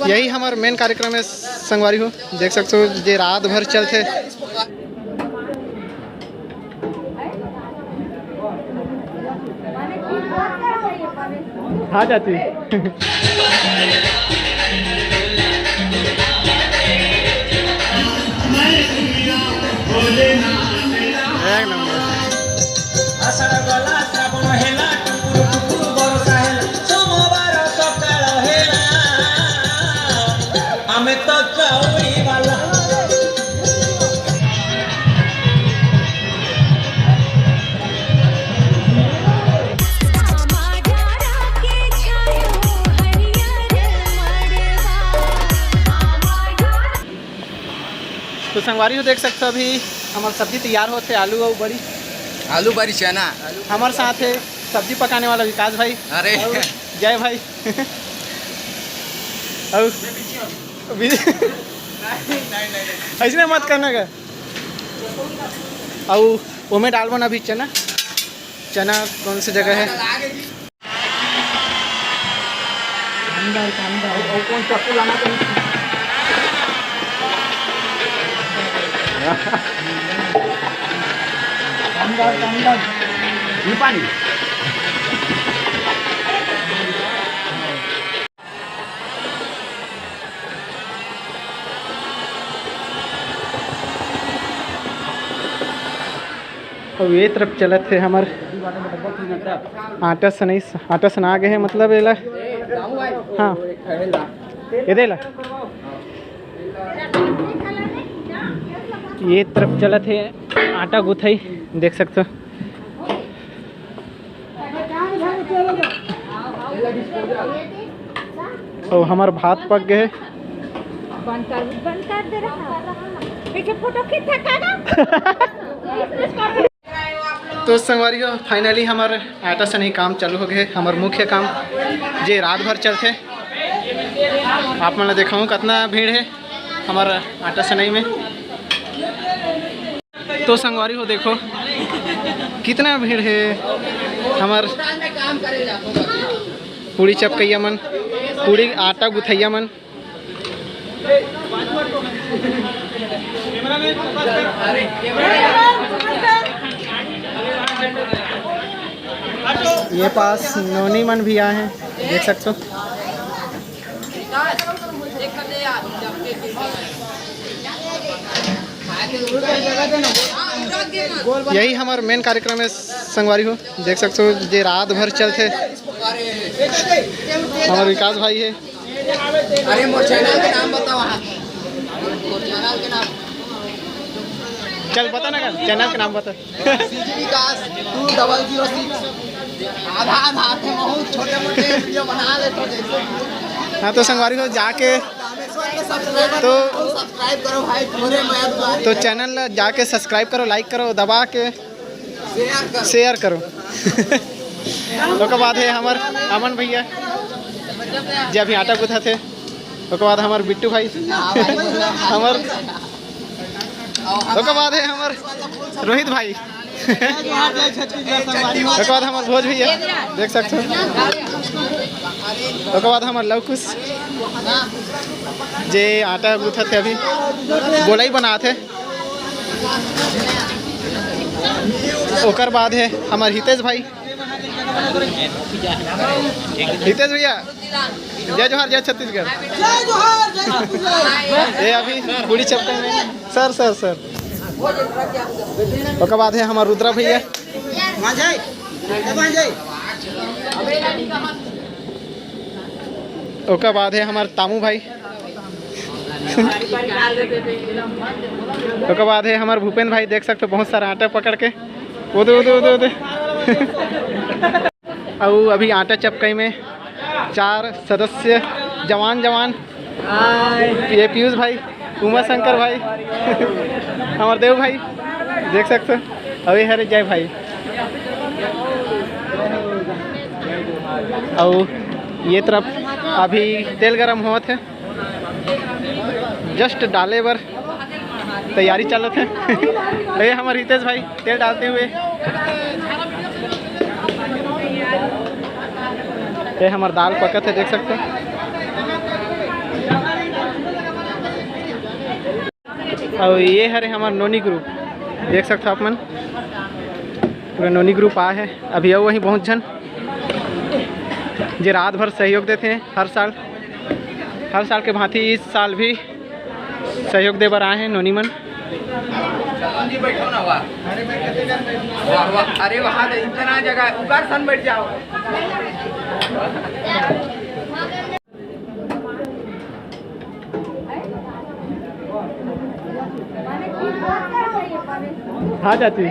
यही हमारा मेन कार्यक्रम है संगवारी हो, देख सकते हो जे रात भर चलते। हाँ जाती एक नंबर। तो संगवारी हो देख सकते हो अभी हमारी सब्जी तैयार होते, आलू बड़ी चना। हमारे साथ है सब्जी पकाने वाला विकास भाई। अरे जय भाई। और ऐसे मत करना का। और वो में डाल बना अभी चना कौन सी जगह है। पानी और ये तरफ चलत थे हमारे आटा सना गए है, मतलब एला हाँ ये देला ये तरफ चलत है आटा गुथाई, देख सकते हो। और हमारे भात पक गए। तो संगवारी हो फाइनली हमारे आटा सनई काम चालू हो गए। हमारे मुख्य काम जे रात भर चलते। आप मैंने देखा हूँ कितना भीड़ है हमारा आटा सनई में। तो संगवारी हो देखो कितना भीड़ है हमार पूड़ी चपकैया मन, पूड़ी आटा गुथैया मन। ये पास नोनी मन भी आए हैं, देख सकते हो। यही हमारा मेन कार्यक्रम है संगवारी हो, देख सकते हो जे रात भर चलते। हमारे विकास भाई है। अरे मोर चैनल के नाम बताओ। चैनल के नाम चल बता ना, चैनल के नाम बता। विकास 2006 आधा बहुत छोटे मोटे वीडियो बना लेते। हाँ तो संगवारी हो जाके तो सब्सक्राइब करो भाई, पूरे मैं तो चैनल जाके सब्सक्राइब करो, लाइक करो, दबा के शेयर करो। तो के बाद है हमार अमन भैया जो अभी आटा गुथा थे। तो के बाद हमार बिट्टू भाई हमार। तो के बाद है हमार रोहित भाई। तो के बाद हमार भोज भैया, देख सकते हो। तो के बाद हमार लवकुश जे आटा गुथा थे, अभी गोलाई बना थे। ओकर बाद है हमार हितेश भाई। हितेश भैया जय जोहार, जय छत्तीसगढ़। ये अभी पूड़ी चपका में सर। उसके बाद है हमारा रुद्रा भैया। उसके बाद है हमारे तामू भाई। उसके बाद है हमारे भूपेंद्र भाई, देख सकते हो बहुत सारा आटा पकड़ के उदे। और अभी आटा चपकाई में 4 सदस्य जवान। ये पीयूष भाई, उमा शंकर भाई, हमारे देव भाई, देख सकते हो। अभी हरे जय भाई। और ये तरफ अभी तेल गरम हुआ थे, जस्ट डाले बर तैयारी चलत है। ये हमारे हितेश भाई तेल डालते हुए। ये हमारा दाल पकत है, देख सकते हैं। और ये हरे हमार नोनी ग्रुप देख सकते हो आप मन, पूरा नोनी ग्रुप आए है अभी आओ वहीं बहुत जन जे रात भर सहयोग देते हैं हर साल के भांति इस साल भी सहयोग दे बर आए हैं नोनी मन। जी बैठो ना वाह, अरे वहाँ इतना जगह उगार सन बैठ जाओ। हाँ चाची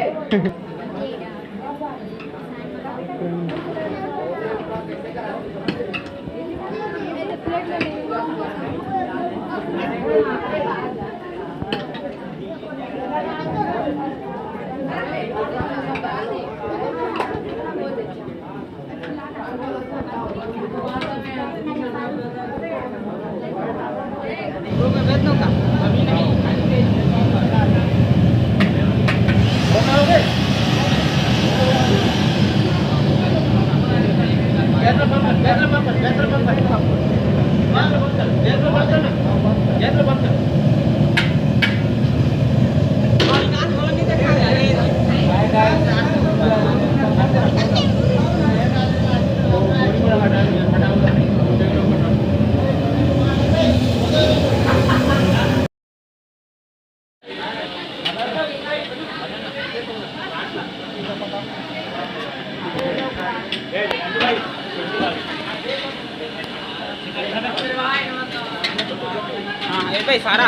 सारा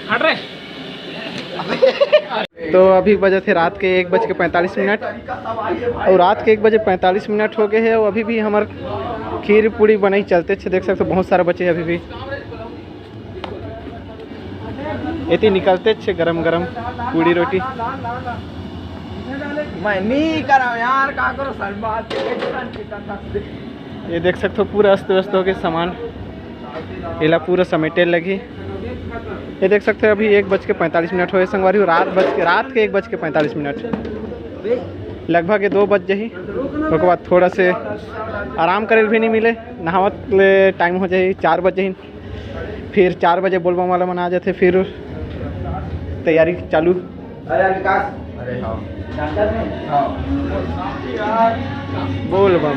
हट रहे। तो अभी बजे थे रात के 1:45 और रात के 1:45 हो गए हैं और अभी भी हमार खीर पूड़ी बनाई चलते थे। देख सकते हो बहुत सारा बचे अभी भी इतनी निकलते छे गरम गरम पूड़ी रोटी। मैं नहीं करा यार, का करो सर बात। ये देख सकते हो पूरा अस्त व्यस्त हो गए सामान इला पूरा समेटे लगी। ये देख सकते हो अभी 1:45 हुए संगवारी, रात के 1:45 लगभग 2 बज जाही। उसके बाद थोड़ा से आराम करे भी नहीं मिले, नहावत ले टाइम हो जाए 4 बज जाही। फिर 4 बजे बोलबम वाला मन आ जाते, फिर तैयारी चालू। बोलबम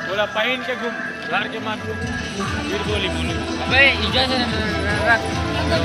बोला पहन के घूम घर के मार फिर बोली बोली अबे इजाजत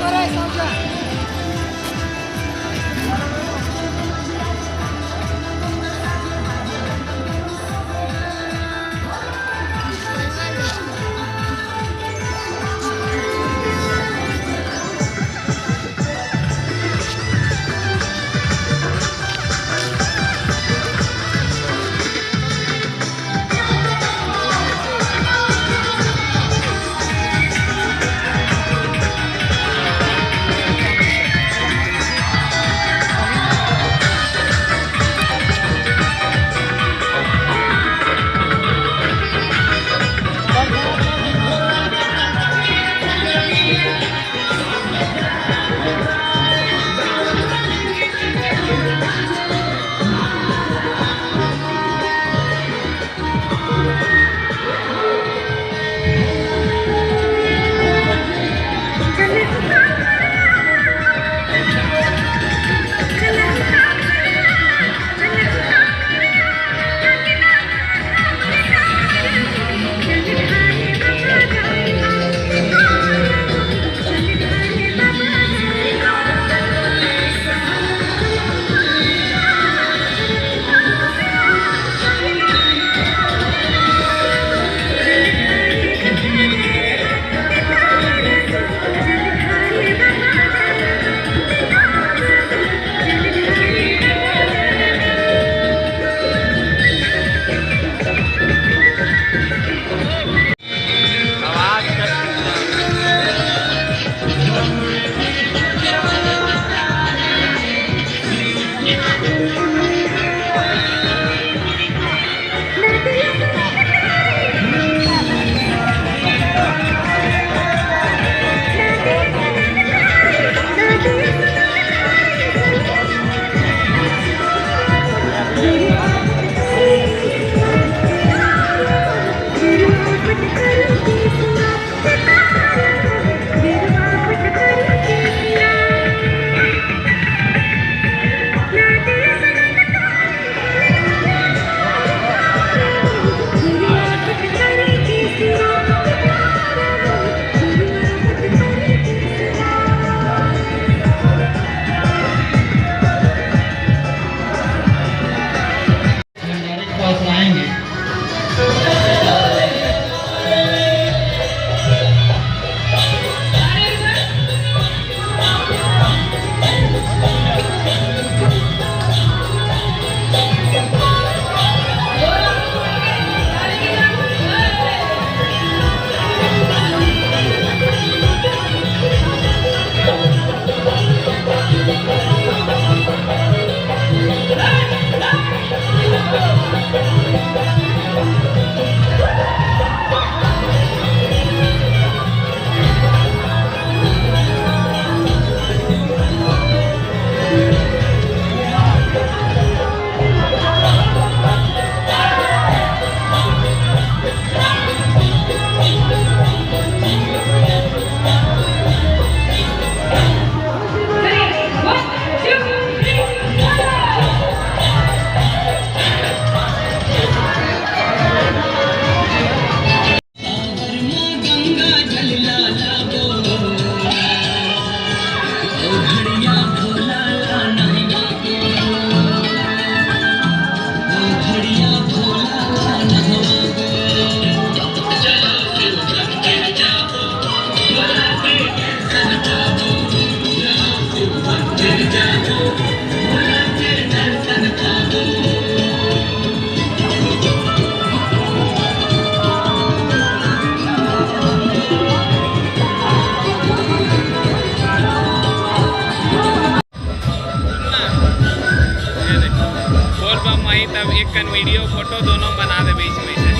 फोटो दोनों बना दे बीच में से,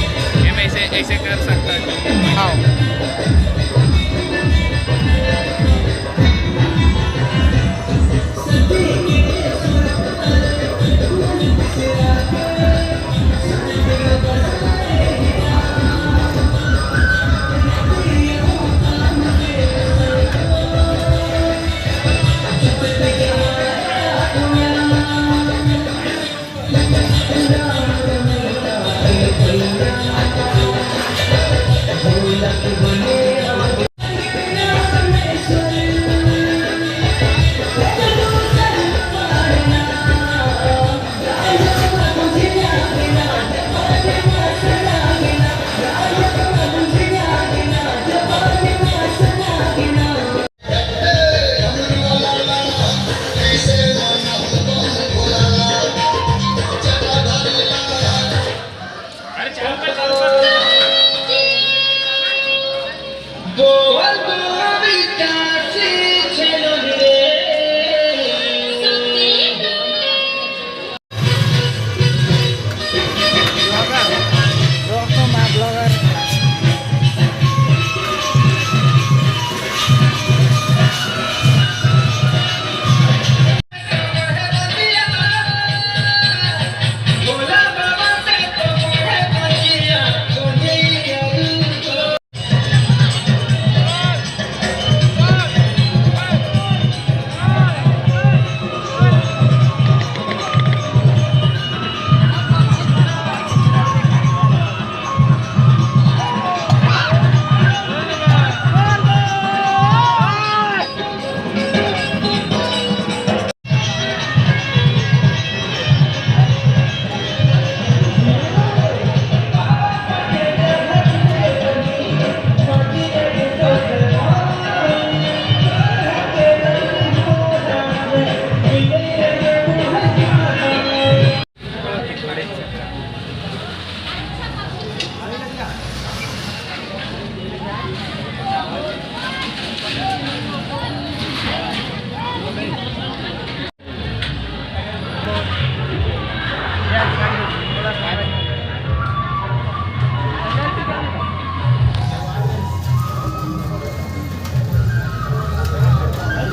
हम ऐसे ऐसे कर सकता है। हाँ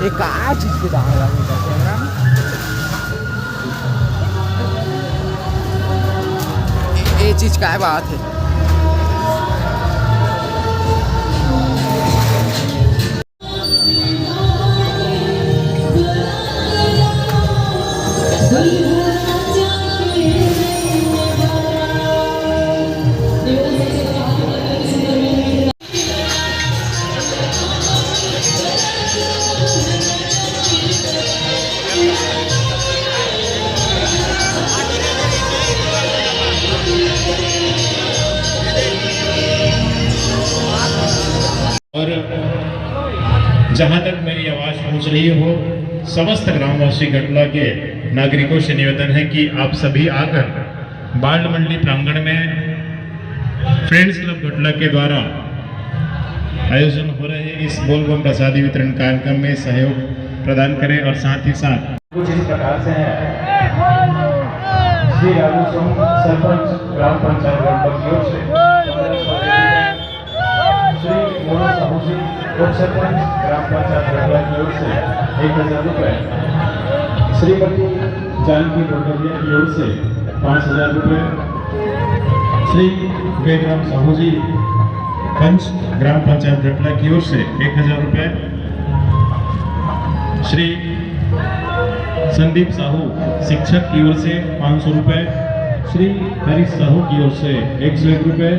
एक आज चीज के दाम लगा कैमरा ये चीज का बात है। और जहाँ तक मेरी आवाज़ पहुँच रही हो, समस्त ग्रामवासी गटला के नागरिकों से निवेदन है कि आप सभी आकर बाल मंडली प्रांगण में फ्रेंड्स क्लब गटला के द्वारा आयोजन हो रहे इस बोलबम प्रसादी वितरण कार्यक्रम में सहयोग प्रदान करें और साथ ही साथ कुछ इस प्रकार से है। श्री राजू सरपंच ग्राम पंचायत गटला की ओर से, श्री मोहन साहू जी उप सरपंच ग्राम पंचायत गटला की ओर से 1000 रुपये, श्रीमती जानकी डोडरिया की ओर से 5000 रुपये, श्री वेदराम साहू जी पंच ग्राम पंचायत गटला की ओर से 1000 रुपये, श्री संदीप साहू शिक्षक की ओर से 500 रुपये, श्री हरीश साहू की ओर से 101 रुपये,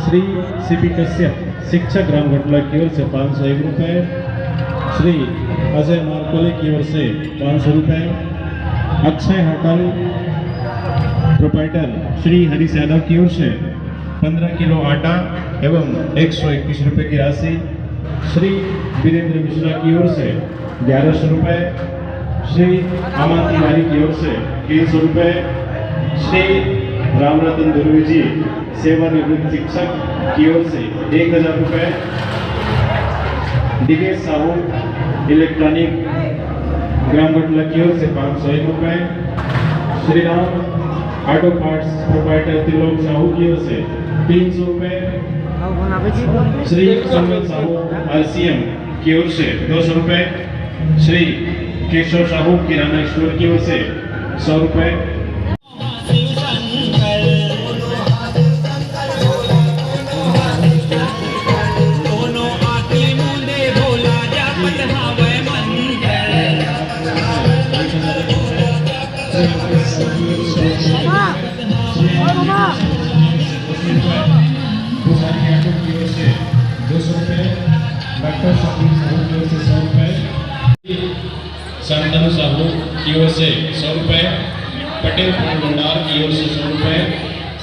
श्री सीपी कश्यप शिक्षक ग्राम गटला की ओर से 501 रुपये, श्री अजय मारकोले की ओर से 500 रुपये, अक्षय होटल प्रोपाइटर श्री हरीश यादव की ओर से 15 किलो आटा एवं 121 रुपये की राशि, श्री वीरेंद्र मिश्रा की ओर से 1100 रुपये, श्री अमन तिवारी की ओर से 300 रुपये, श्री रामरतन दुर्वे जी सेवानिवृत्त शिक्षक की ओर से 1000 रुपये, दिनेश साहू इलेक्ट्रॉनिक ग्राम गटला की ओर से 501 रुपये, Shri Ram auto parts proprietor Trilok Sahu की ओर से 300 रुपए। श्री सुमन साहू आरसीएम की ओर से 200 रुपए। श्री केशव साहू किराना स्टोर की ओर से 100 रुपए। डॉक्टर साहू की ओर से 100 रुपए। संतनु साहू की ओर से 100 रुपए। पटेल भंडार की ओर से 100 रुपए।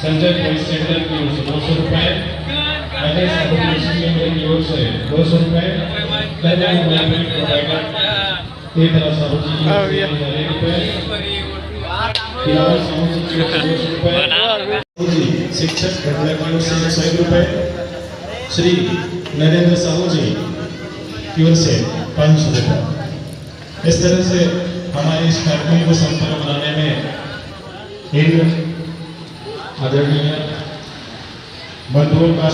संजय वॉइस सेंटर की ओर से 200 रुपए। अजय साहू की ओर से 200 रुपए। कल्याण मोबाइल प्रोवाइडर तेतरा साहू जी की ओर से 1000 रुपए। साहू जी की ओर से 200 रुपए। शिक्षक घटना की ओर से 101 रुपए। श्री नरेंद्र साहू जी की ओर से 500 रुपए। इस तरह से हमारे इस कार्यक्रम को संपन्न बनाने में इन आदरणीय बंधुओं का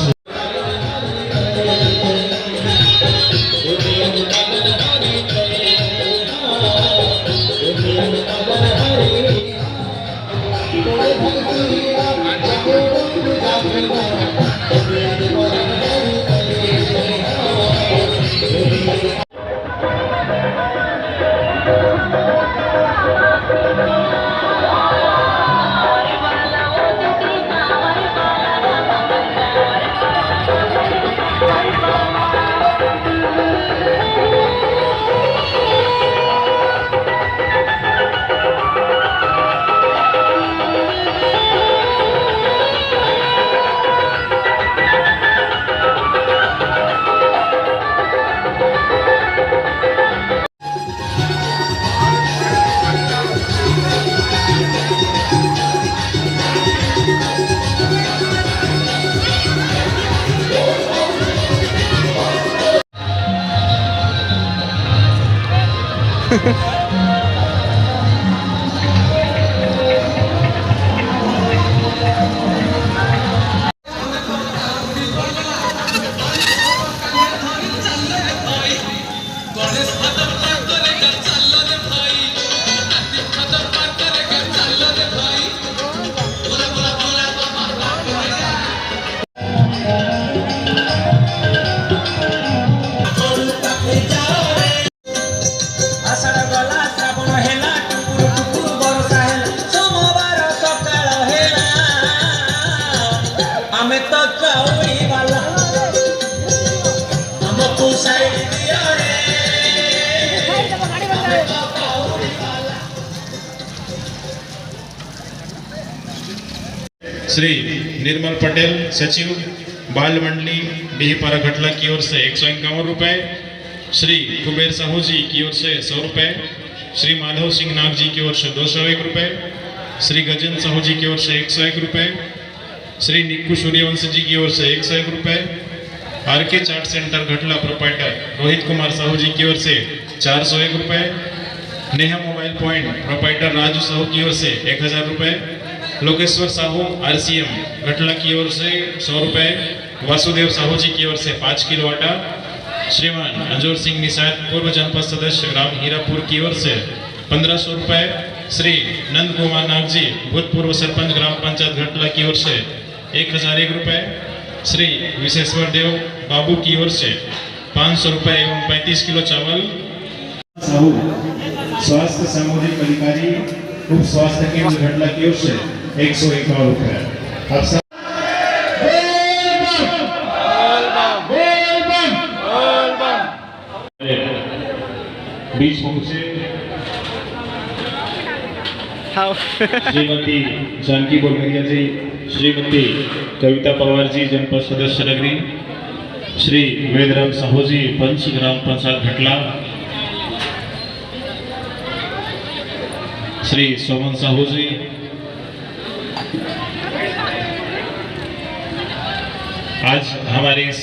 श्री निर्मल पटेल सचिव बाल मंडली डीहीपारा घटला की ओर से 151 रुपए। श्री कुबेर साहू जी की ओर से 100 रुपए। श्री माधव सिंह नाग जी की ओर से 201 रुपए। श्री गजेंद्र साहू जी की ओर से 101 रुपए। श्री निक्कू सूर्यवंशी जी की ओर से 101 रुपए। आरके चाट सेंटर घटला प्रोप्राइटर रोहित कुमार साहू जी की ओर से 401 रुपए। Neha mobile point proprietor Raju Sahu की ओर से 1000 रुपए। लोकेश्वर साहू आरसीएम घटला की ओर से 100 रुपए। वासुदेव साहू जी की ओर से 5 किलो आटा। श्रीमान अंजोर सिंह निषाद पूर्व जनपद सदस्य ग्राम हीरापुर की ओर से 1500 रुपए। श्री नंद कुमार नाग जी भूतपूर्व सरपंच ग्राम पंचायत घटला की ओर से 1001 रुपए। श्री विशेश्वर देव बाबू की ओर से 500 रुपए एवं 35 किलो चावल। साहू स्वास्थ्य सामुदायिक अधिकारी उप स्वास्थ्य केंद्र घटला की ओर से 151 रुपए। अब सब बीच पहुंचे श्रीमती जानकी बोलगरिया जी, श्रीमती कविता पवार जी जनपद सदस्य नगरी, श्री वेदराम साहू जी पंच ग्राम पंचायत घटला, श्री सोमन साहू जी, आज हमारे इस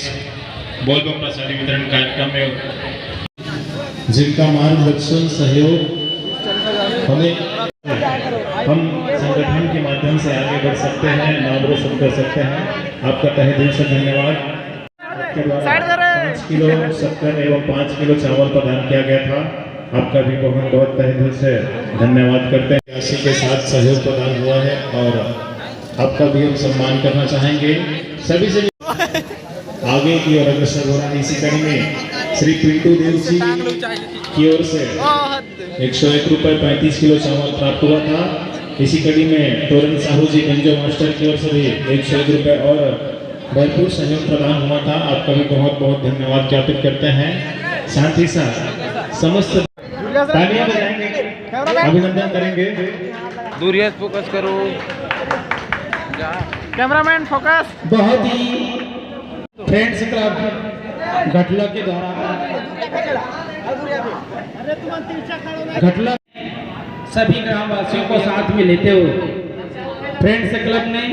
बोलबम प्रसादी वितरण कार्यक्रम में जिनका मार्गदर्शन सहयोग हमें हम संगठन के माध्यम से आगे बढ़ सकते हैं, नाम रोशन कर सकते हैं। आपका तहे दिल से धन्यवाद। आपके द्वारा 5 किलो शक्कर एवं 5 किलो चावल प्रदान किया गया था। आपका भी बहुत बहुत तहे दिल से धन्यवाद करते हैं। राशि के साथ सहयोग प्रदान हुआ है और आपका भी हम सम्मान करना चाहेंगे। सभी से आगे की ओर अग्रसर हो रहा है। इसी कड़ी में श्री पिंटू देव जी की ओर से 101 रुपये 35 किलो चावल प्राप्त हुआ था। इसी कड़ी में तोरण साहू जी गंजो मास्टर की ओर से भी 101 रुपये और भरपूर सहयोग प्रदान हुआ था। आपका भी बहुत बहुत धन्यवाद ज्ञापित करते हैं। साथ ही साथ समस्त तालियां बजाएंगे, अभिनंदन करेंगे। दूरिया फोकस करो, कैमरामैन फोकस। बहुत ही फ्रेंड्स क्लब घटला के द्वारा घटला सभी ग्रामवासियों को साथ में लेते हुए फ्रेंड्स क्लब ने